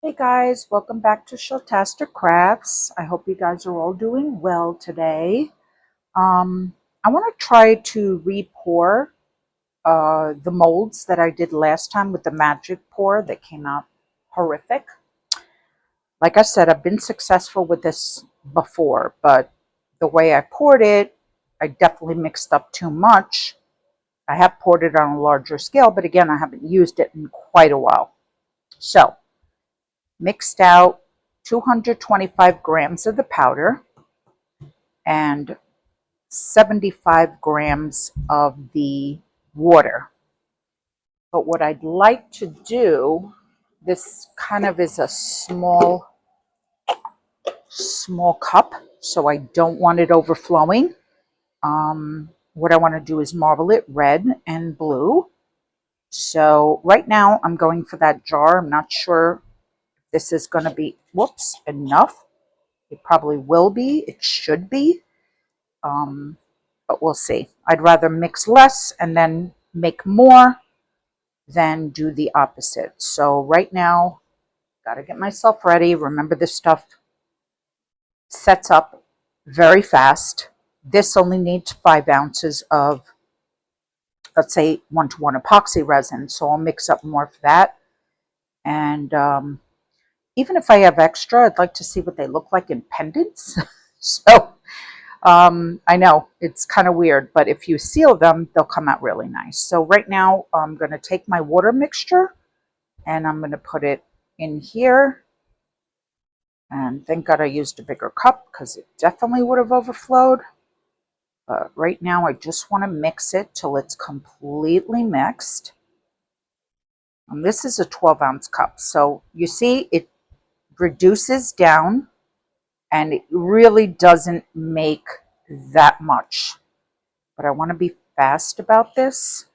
Hey guys, welcome back to Shelltastic Crafts. I hope you guys are all doing well today. I want to try to re-pour the molds that I did last time with the magic pour that came out horrific. Like I said, I've been successful with this before, but the way I poured it, I definitely mixed up too much. I have poured it on a larger scale, but again, I haven't used it in quite a while. So, mixed out 225 grams of the powder and 75 grams of the water. But what I'd like to do, this kind of is a small cup, so I don't want it overflowing. What I want to do is marble it red and blue. So right now I'm going for that jar. I'm not sure if this is going to be, enough. It probably will be. It should be. But we'll see. I'd rather mix less and then make more than do the opposite. So right now, got to get myself ready. Remember, this stuff sets up very fast. This only needs 5 ounces of, let's say, 1-to-1 epoxy resin. So I'll mix up more for that. And even if I have extra, I'd like to see what they look like in pendants. So I know it's kind of weird, but if you seal them, they'll come out really nice. So right now I'm going to take my water mixture and I'm going to put it in here. And thank God I used a bigger cup because it definitely would have overflowed. But right now I just want to mix it till it's completely mixed. And this is a 12-ounce cup. So you see it reduces down and it really doesn't make that much. But I want to be fast about this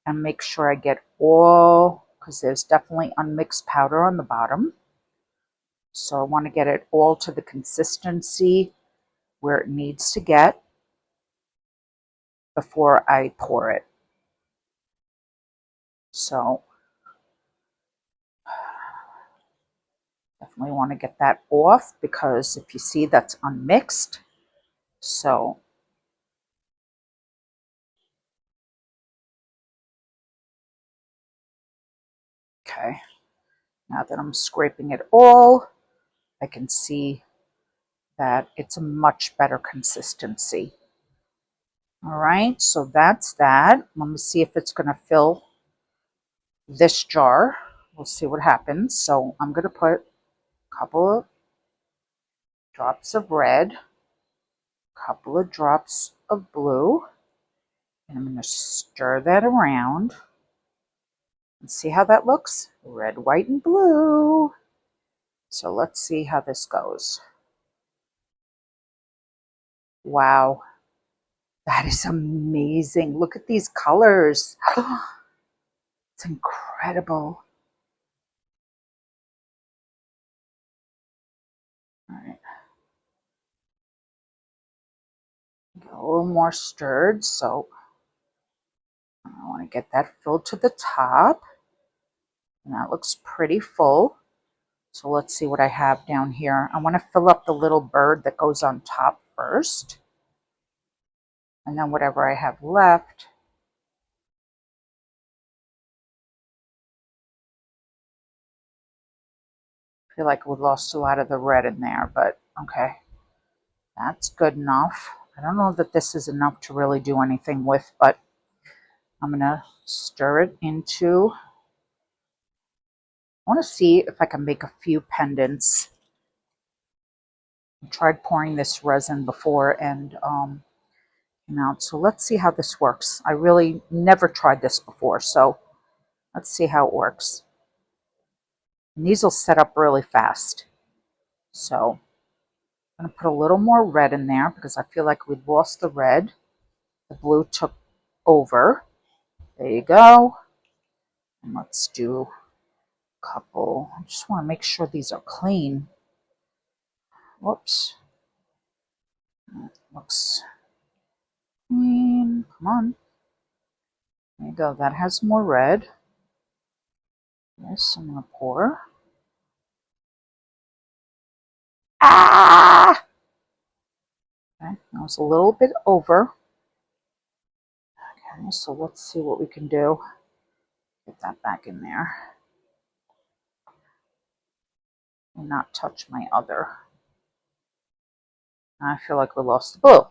and make sure I get all, because there's definitely unmixed powder on the bottom. So I want to get it all to the consistency where it needs to get before I pour it. So definitely want to get that off because if you see, that's unmixed. So okay, now that I'm scraping it all, I can see that it's a much better consistency. All right, so that's that. Let me see if it's going to fill this jar. We'll see what happens. So I'm going to put a couple of drops of red, a couple of drops of blue, and I'm going to stir that around and see how that looks. Red, white, and blue. So let's see how this goes. Wow, that is amazing. Look at these colors. It's incredible. All right. Get a little more stirred, so I want to get that filled to the top. And that looks pretty full. So let's see what I have down here. I want to fill up the little bird that goes on top first. And then whatever I have left, I feel like we lost a lot of the red in there, but okay. That's good enough. I don't know that this is enough to really do anything with, but I'm going to stir it into, I want to see if I can make a few pendants. I tried pouring this resin before and came out. So let's see how this works. I really never tried this before, so let's see how it works. And these will set up really fast. So I'm going to put a little more red in there because I feel like we've lost the red. The blue took over. There you go. And let's do a couple. I just want to make sure these are clean. Whoops. That looks clean. Come on. There you go. That has more red. This I'm going to pour. Ah! Okay, that was a little bit over. Okay, so let's see what we can do. Get that back in there. And not touch my other. I feel like we lost the blue.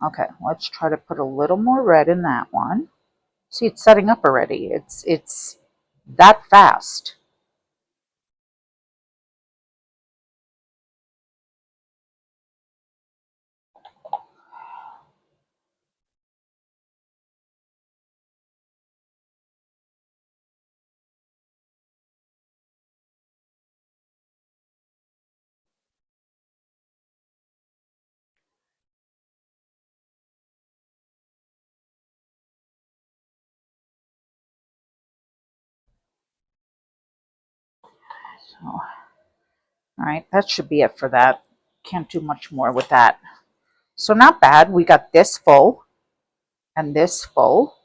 Okay, let's try to put a little more red in that one. See, it's setting up already. It's that fast. So, all right, that should be it for that. Can't do much more with that. So not bad. We got this full and this full.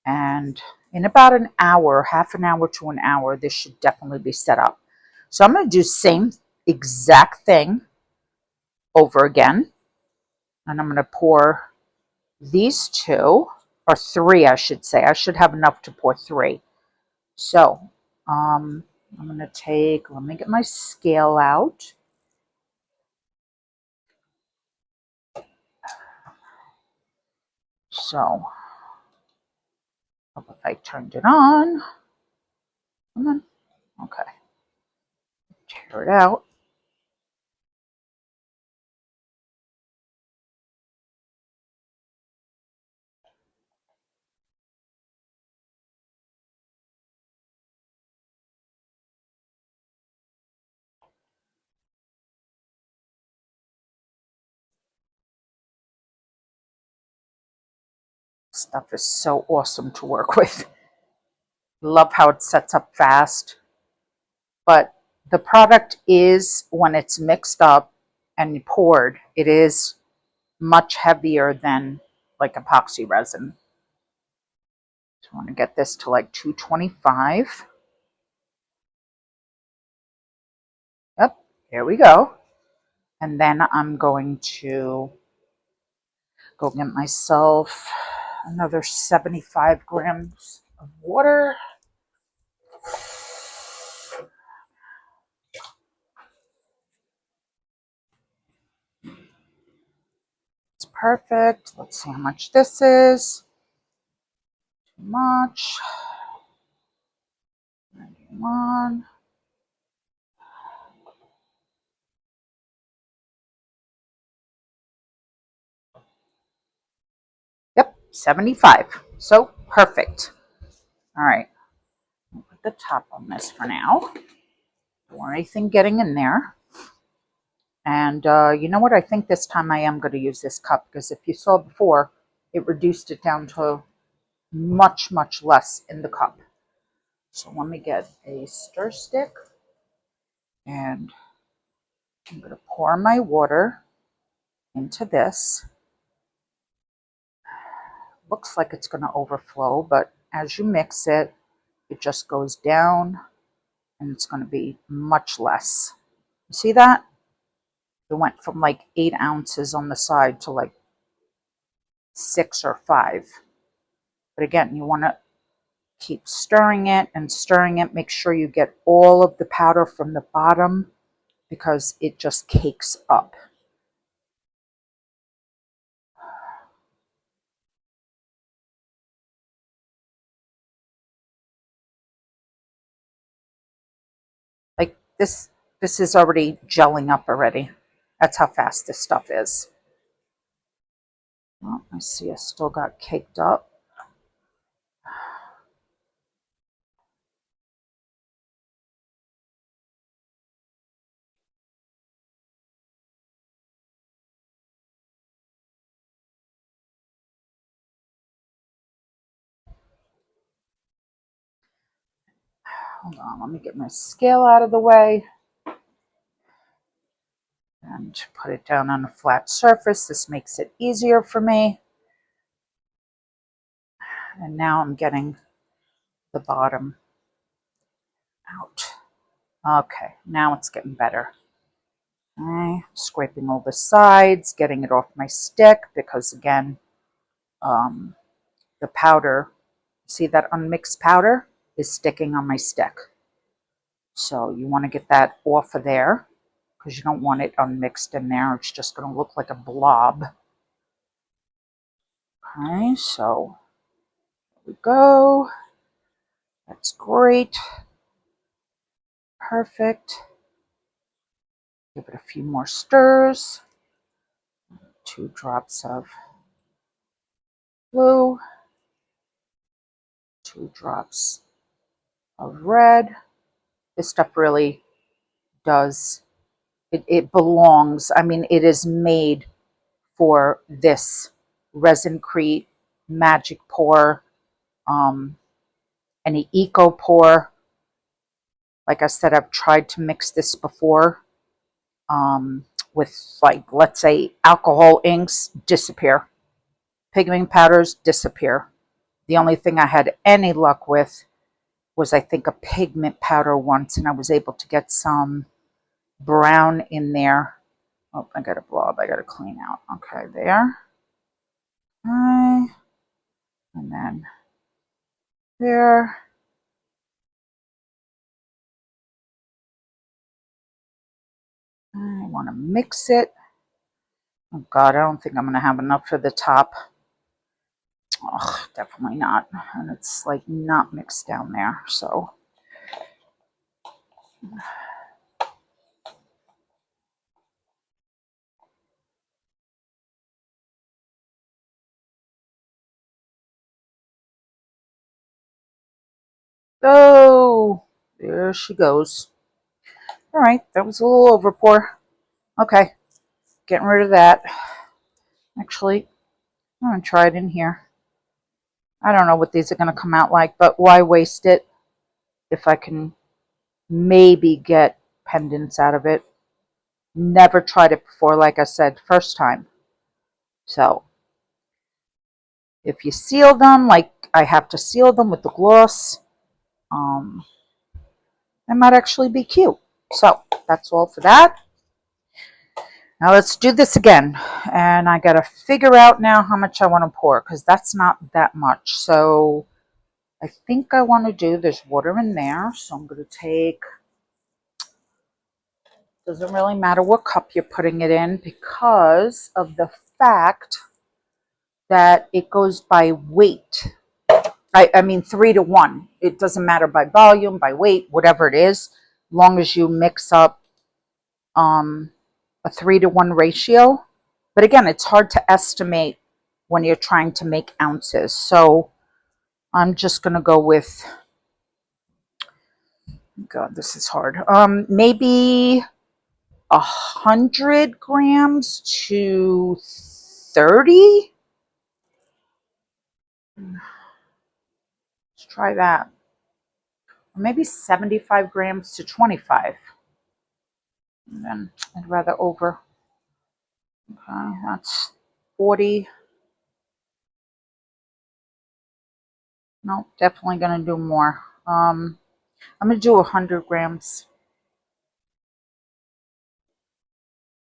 And in about an hour, half an hour to an hour, this should definitely be set up. So I'm going to do same exact thing over again. And I'm going to pour these two, or three, I should say. I should have enough to pour three. So I'm going to take, let me get my scale out. So if I turned it on, come on, okay, tear it out. Stuff is so awesome to work with. Love how it sets up fast. But the product is, when it's mixed up and poured, it is much heavier than like epoxy resin. So I want to get this to like 225. Yep, here we go. And then I'm going to go get myself another 75 grams of water. It's perfect. Let's see how much this is. Too much. 91. Yep, 75. So perfect. All right. I'll put the top on this for now. Don't want anything getting in there. And you know what? I think this time I am going to use this cup, because if you saw before, it reduced it down to much, much less in the cup. So let me get a stir stick, and I'm going to pour my water into this. Looks like it's going to overflow, but as you mix it, it just goes down, and it's going to be much less. You see that? It went from like 8 ounces on the side to like 6 or 5. But again, you want to keep stirring it and stirring it. Make sure you get all of the powder from the bottom, because it just cakes up. Like this is already gelling up already. That's how fast this stuff is. Well, I see I still got caked up. Hold on, let me get my scale out of the way and put it down on a flat surface. This makes it easier for me. And now I'm getting the bottom out. Okay, now it's getting better. Okay, scraping all the sides, getting it off my stick because again, the powder, see that unmixed powder is sticking on my stick. So you want to get that off of there because you don't want it unmixed in there. It's just going to look like a blob. Okay, so here we go. That's great. Perfect. Give it a few more stirs. 2 drops of blue. 2 drops of red. This stuff really does, it belongs. I mean, it is made for this resin crete, magic pour, any eco pour. Like I said, I've tried to mix this before with, like, let's say alcohol inks, disappear. Pigment powders disappear. The only thing I had any luck with was, I think, a pigment powder once, and I was able to get some brown in there. Oh, I got a blob I got to clean out. Okay, there. Okay. And then there. I want to mix it. Oh God, I don't think I'm going to have enough for the top. Oh, definitely not. And it's like not mixed down there. So oh, there she goes. All right, that was a little over pour. Okay, getting rid of that. Actually, I'm going to try it in here. I don't know what these are going to come out like, but why waste it if I can maybe get pendants out of it. Never tried it before, like I said, first time. So if you seal them, like I have to seal them with the gloss, it might actually be cute. So that's all for that. Now let's do this again. And I got to figure out now how much I want to pour because that's not that much. So I think I want to do, there's water in there. So I'm going to take, doesn't really matter what cup you're putting it in because of the fact that it goes by weight. I mean 3 to 1. It doesn't matter by volume, by weight, whatever it is, long as you mix up a 3 to 1 ratio. But again, it's hard to estimate when you're trying to make ounces. So I'm just going to go with, God, this is hard. Maybe 100 grams to 30. Let's try that. Or maybe 75 grams to 25. And then I'd rather over. Okay, that's 40. No, definitely going to do more. I'm going to do 100 grams.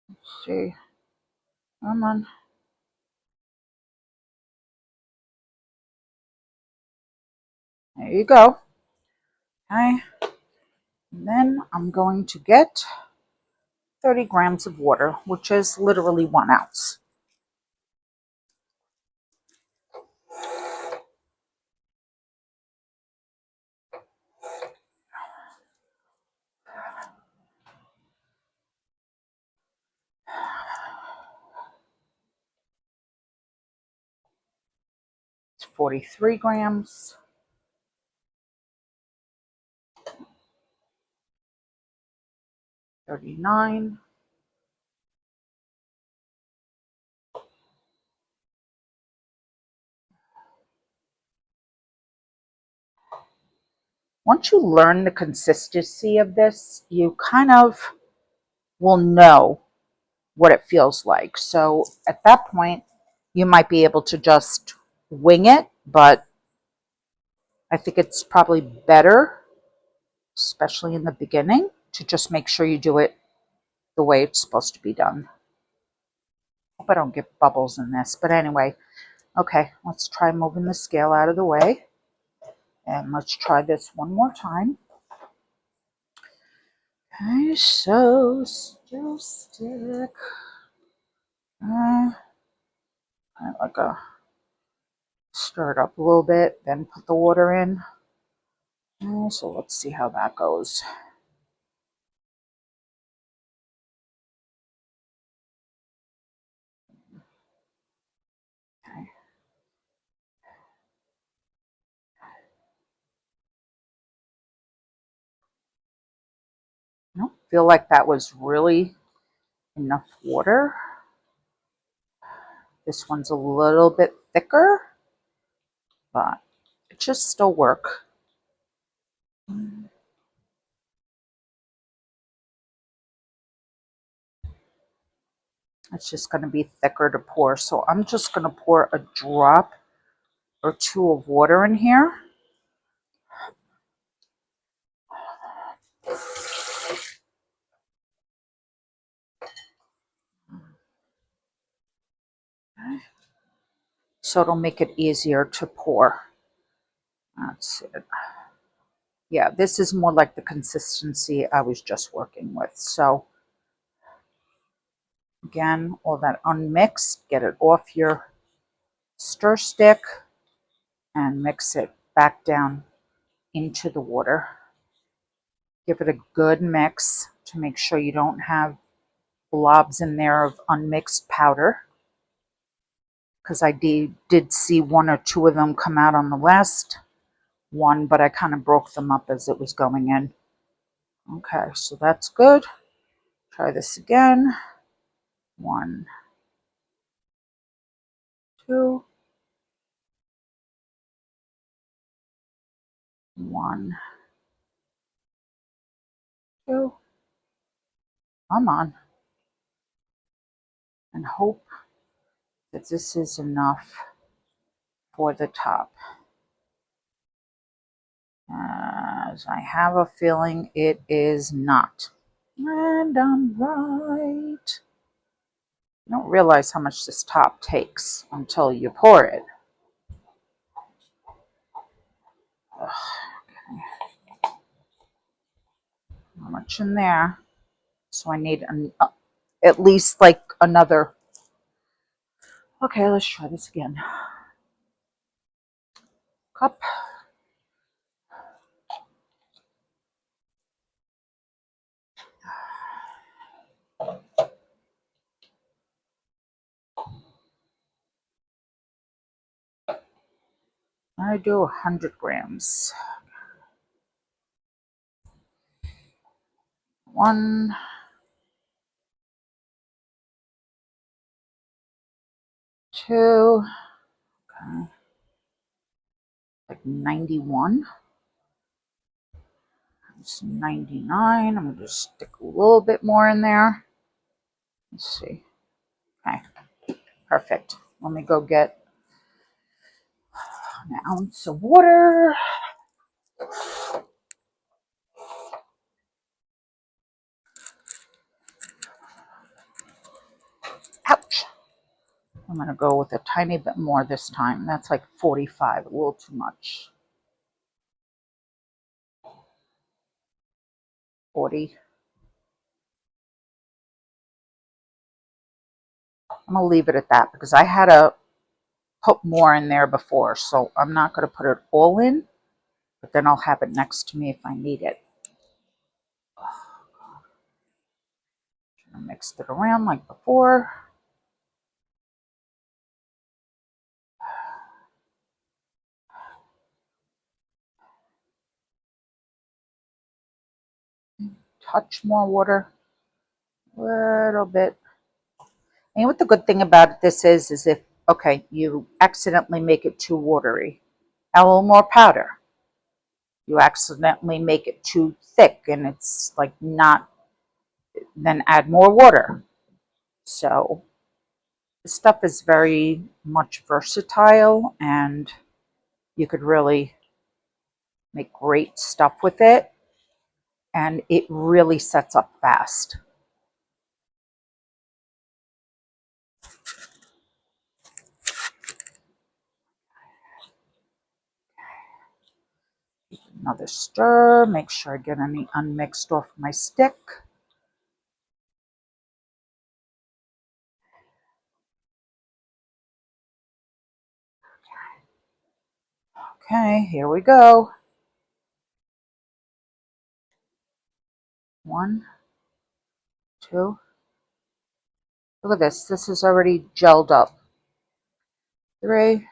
Let's see. Come on. There you go. Okay. And then I'm going to get 30 grams of water, which is literally 1 ounce. It's 43 grams. 39. Once you learn the consistency of this, you kind of will know what it feels like. So at that point, you might be able to just wing it, but I think it's probably better, especially in the beginning, to just make sure you do it the way it's supposed to be done. Hope I don't get bubbles in this, but anyway, okay, let's try moving the scale out of the way. And let's try this one more time. Okay, so still stick. I like a stir it up a little bit, then put the water in. So let's see how that goes. Okay. I don't feel like that was really enough water. This one's a little bit thicker, but it should still work. It's just going to be thicker to pour. So I'm just going to pour a drop or two of water in here. So it'll make it easier to pour. That's it. Yeah, this is more like the consistency I was just working with. So again, all that unmixed, get it off your stir stick and mix it back down into the water. Give it a good mix to make sure you don't have blobs in there of unmixed powder, because I did see one or two of them come out on the last one, but I kind of broke them up as it was going in. Okay, so that's good. Try this again. 1, 2, 1, 2. Come on. And hope that this is enough for the top. As I have a feeling it is not. And I'm right. You don't realize how much this top takes until you pour it. Ugh, okay. How much in there? So I need at least like another. Okay, let's try this again. Cup. I do 100 grams. 1, 2, okay, like 91. It's 99. I'm going to stick a little bit more in there. Let's see. Okay, perfect. Let me go get an ounce of water. Ouch. I'm going to go with a tiny bit more this time. That's like 45, a little too much. 40. I'm going to leave it at that because I had to put more in there before. So I'm not going to put it all in, but then I'll have it next to me if I need it. I mixed it around like before. Touch more water. A little bit. And what the good thing about this is if, okay, you accidentally make it too watery, add a little more powder. You accidentally make it too thick and it's like not, then add more water. So this stuff is very much versatile and you could really make great stuff with it. And it really sets up fast. Another stir. Make sure I get any unmixed off my stick. Okay, here we go. 1, 2. Look at this. This is already gelled up. 3.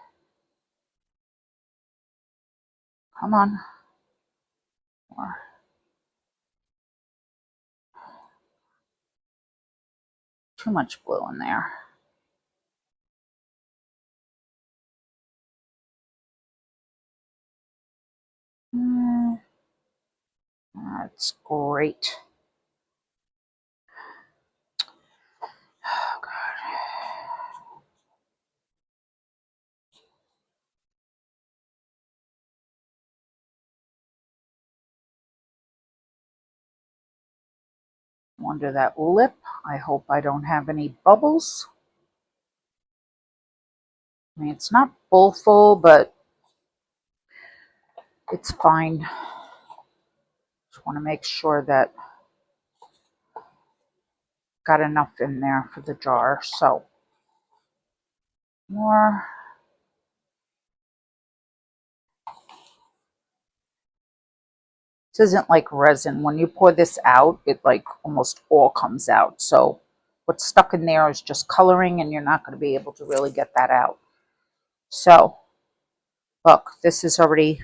Come on. 4. Too much blue in there. That's great. Oh, God. Under that lip, I hope I don't have any bubbles. I mean, it's not full, but it's fine. Just want to make sure that got enough in there for the jar. So more. This isn't like resin. When you pour this out, it like almost all comes out. So what's stuck in there is just coloring, and you're not going to be able to really get that out. So look, this is already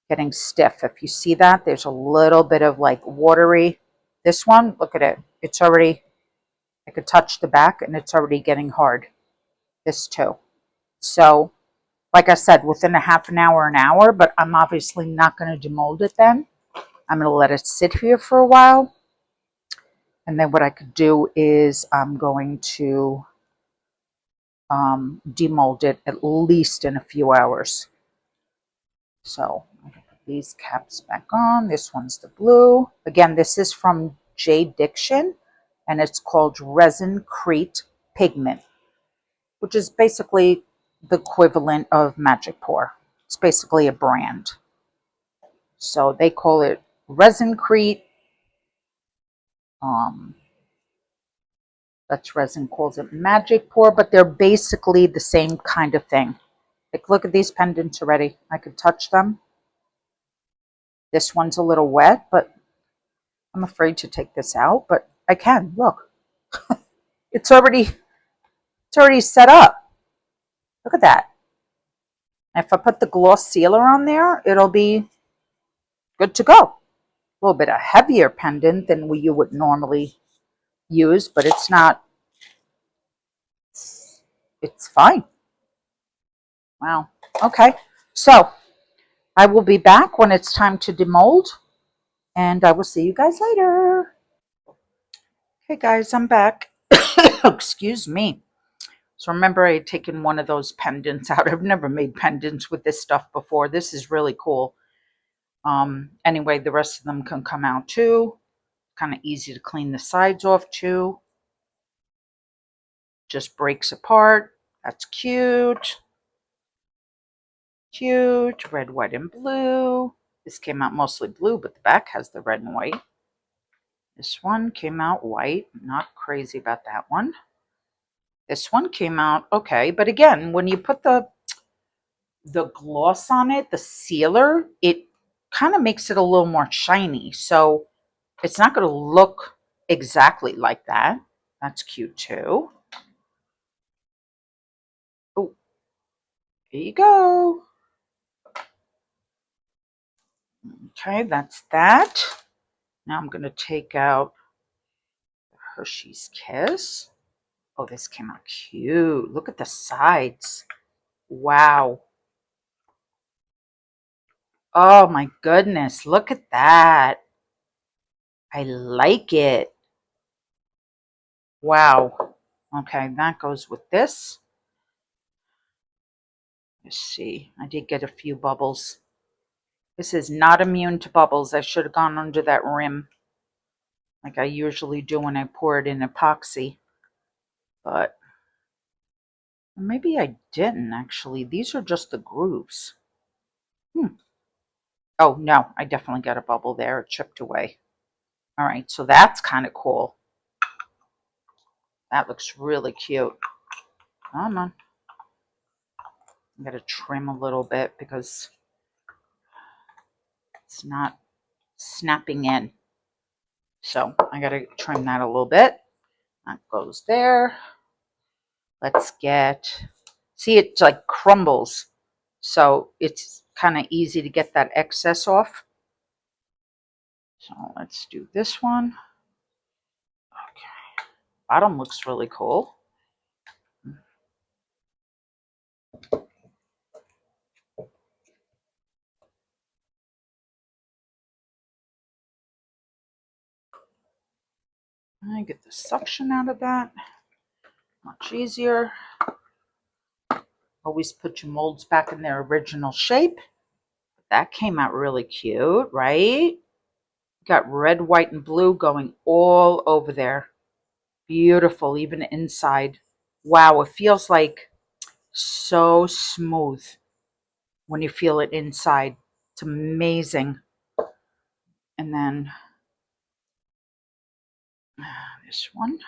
getting stiff. If you see that, there's a little bit of like watery. This one, look at it. It's already, I could touch the back and it's already getting hard. This too. So like I said, within a half an hour, but I'm obviously not going to demold it then. I'm going to let it sit here for a while. And then what I could do is I'm going to demold it at least in a few hours. So I'm going to put these caps back on. This one's the blue. Again, this is from J. Diction, and it's called Resin Crete Pigment, which is basically the equivalent of Magic Pour. It's basically a brand. So they call it Resin Crete. That's Resin calls it Magic Pour, but they're basically the same kind of thing. Like, look at these pendants already. I could touch them. This one's a little wet, but I'm afraid to take this out, but I can. Look. It's already set up. Look at that. If I put the gloss sealer on there, it'll be good to go. A little bit a heavier pendant than you would normally use, but it's not. It's fine. Wow. Okay. So I will be back when it's time to demold, and I will see you guys later. Okay, guys, I'm back. Excuse me. So remember, I had taken one of those pendants out. I've never made pendants with this stuff before. This is really cool. Anyway, the rest of them can come out too. Kind of easy to clean the sides off too. Just breaks apart. That's cute. Cute. Red, white, and blue. This came out mostly blue, but the back has the red and white. This one came out white. Not crazy about that one. This one came out okay, but again, when you put the gloss on it, the sealer, it kind of makes it a little more shiny. So it's not going to look exactly like that. That's cute too. Oh, here you go. Okay, that's that. Now I'm going to take out the Hershey's Kiss. Oh, this came out cute. Look at the sides. Wow. Oh my goodness. Look at that. I like it. Wow. Okay, that goes with this. Let's see. I did get a few bubbles. This is not immune to bubbles. I should have gone under that rim like I usually do when I pour it in epoxy. But maybe I didn't actually. These are just the grooves. Oh, no, I definitely got a bubble there. It chipped away. All right, so that's kind of cool. That looks really cute. Come on. I'm going to trim a little bit because it's not snapping in. So I got to trim that a little bit. That goes there. Let's get, see, it like crumbles. So it's kind of easy to get that excess off. So let's do this one. Okay. Bottom looks really cool. I get the suction out of that. Much easier. Always put your molds back in their original shape. That came out really cute, right? Got red, white, and blue going all over there. Beautiful, even inside. Wow, it feels like so smooth when you feel it inside. It's amazing. And then this one.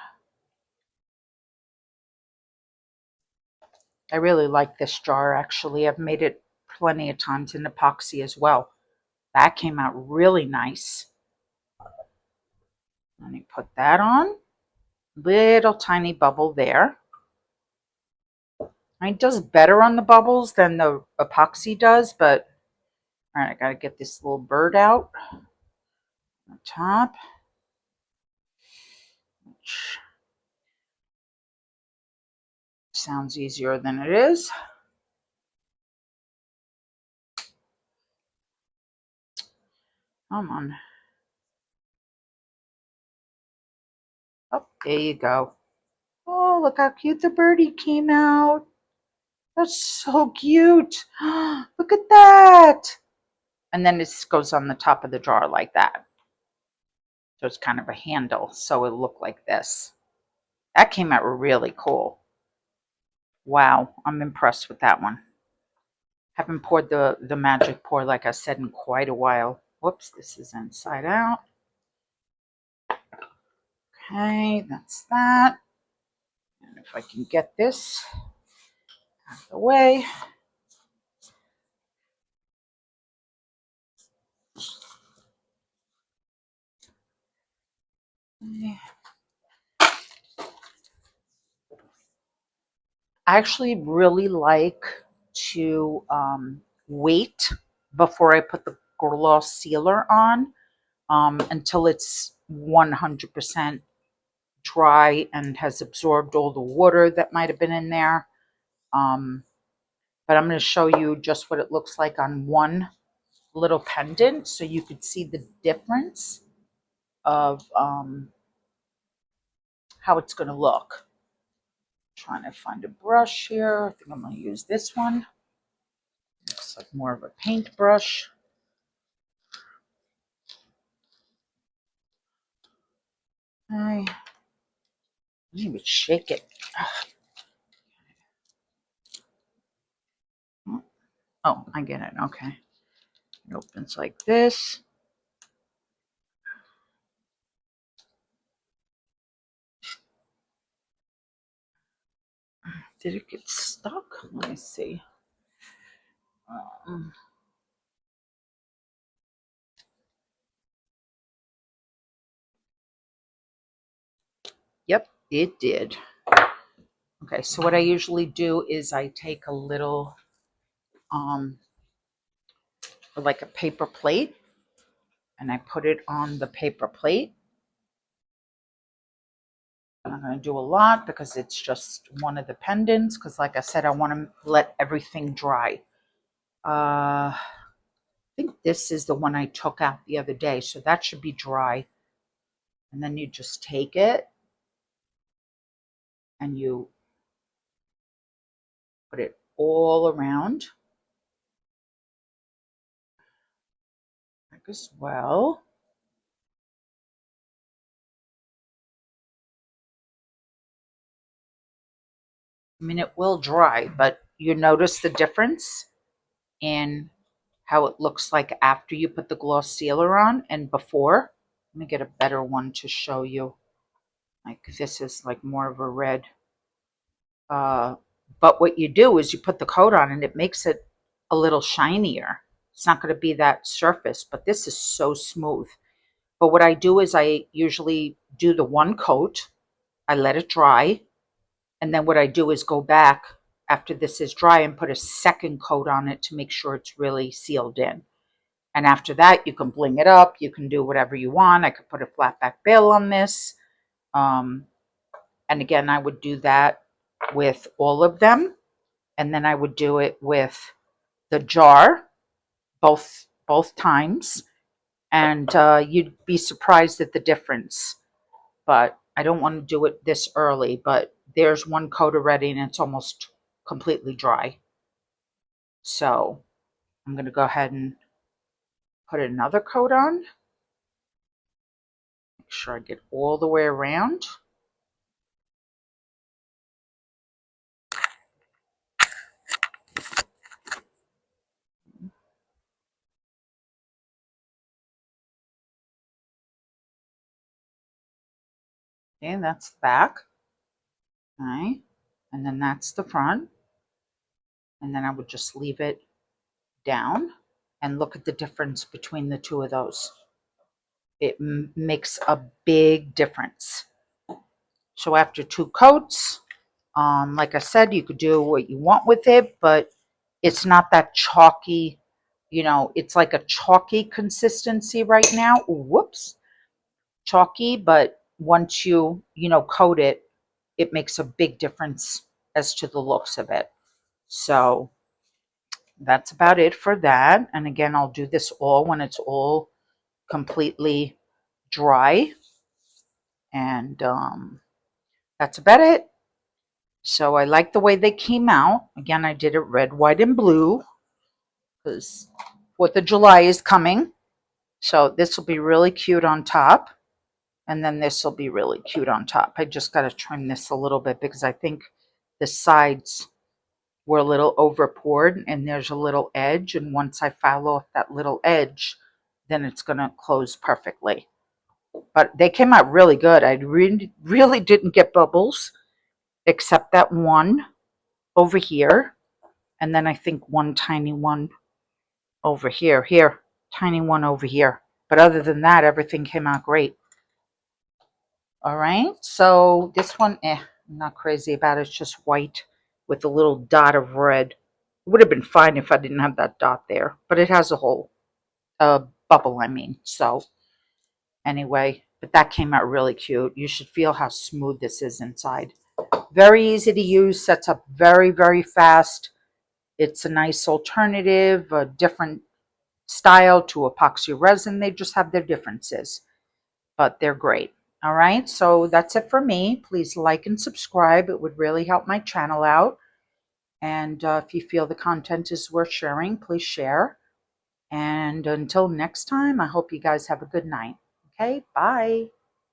I really like this jar, actually. I've made it plenty of times in epoxy as well. That came out really nice. Let me put that on. Little tiny bubble there. It does better on the bubbles than the epoxy does, but all right, I gotta get this little bird out on the top. Which sounds easier than it is. Come on. Oh, there you go. Oh, look how cute the birdie came out. That's so cute. Look at that. And then this goes on the top of the jar like that. So it's kind of a handle, so it'll look like this. That came out really cool. Wow, I'm impressed with that one. Haven't poured the magic pour, like I said, in quite a while. Whoops, this is inside out. Okay, that's that. And if I can get this out of the way. I actually really like to wait before I put the gloss sealer on until it's 100% dry and has absorbed all the water that might have been in there. But I'm going to show you just what it looks like on one little pendant so you could see the difference of how it's going to look. Trying to find a brush here. I think I'm going to use this one. Looks like more of a paint brush. I would shake it. Oh, I get it. Okay. It opens like this. Did it get stuck? Let me see. Um, yep, it did. Okay, so what I usually do is I take a little, like a paper plate, and I put it on the paper plate. I'm not going to do a lot because it's just one of the pendants, because like I said, I want to let everything dry. I think this is the one I took out the other day, so that should be dry. And then you just take it and you put it all around, like as well. I mean, it will dry, but you notice the difference in how it looks like after you put the gloss sealer on and before. Let me get a better one to show you. Like this is like more of a red. But what you do is you put the coat on and it makes it a little shinier. It's not going to be that surface, but this is so smooth. But what I do is I usually do the one coat, I let it dry, and then what I do is go back after this is dry and put a second coat on it to make sure it's really sealed in. And after that, you can bling it up. You can do whatever you want. I could put a flat back bail on this. And again, I would do that with all of them. And then I would do it with the jar both times. And you'd be surprised at the difference. But I don't want to do it this early. But there's one coat already and it's almost completely dry. So I'm going to go ahead and put another coat on. Make sure I get all the way around. And that's the back. All right. And then that's the front. And then I would just leave it down and look at the difference between the two of those. It makes a big difference. So after two coats, like I said, you could do what you want with it, but it's not that chalky, it's like a chalky consistency right now. Whoops. Chalky, but once you, coat it, it makes a big difference as to the looks of it. So that's about it for that. And again, I'll do this all when it's all completely dry. And that's about it. So I like the way they came out. Again, I did it red, white, and blue because 4th of July is coming. So this will be really cute on top. And then this will be really cute on top. I just got to trim this a little bit because I think the sides were a little over poured and there's a little edge. And once I file off that little edge, then it's going to close perfectly. But they came out really good. I really didn't get bubbles except that one over here. And then I think one tiny one over here. Here, tiny one over here. But other than that, everything came out great. All right, so this one, I'm not crazy about it. It's just white with a little dot of red. It would have been fine if I didn't have that dot there, but it has a hole, bubble, I mean. So anyway, but that came out really cute. You should feel how smooth this is inside. Very easy to use, sets up very, very fast. It's a nice alternative, a different style to epoxy resin. They just have their differences, but they're great. All right, so that's it for me. Please like and subscribe. It would really help my channel out. And if you feel the content is worth sharing, please share. And until next time, I hope you guys have a good night. Okay, bye.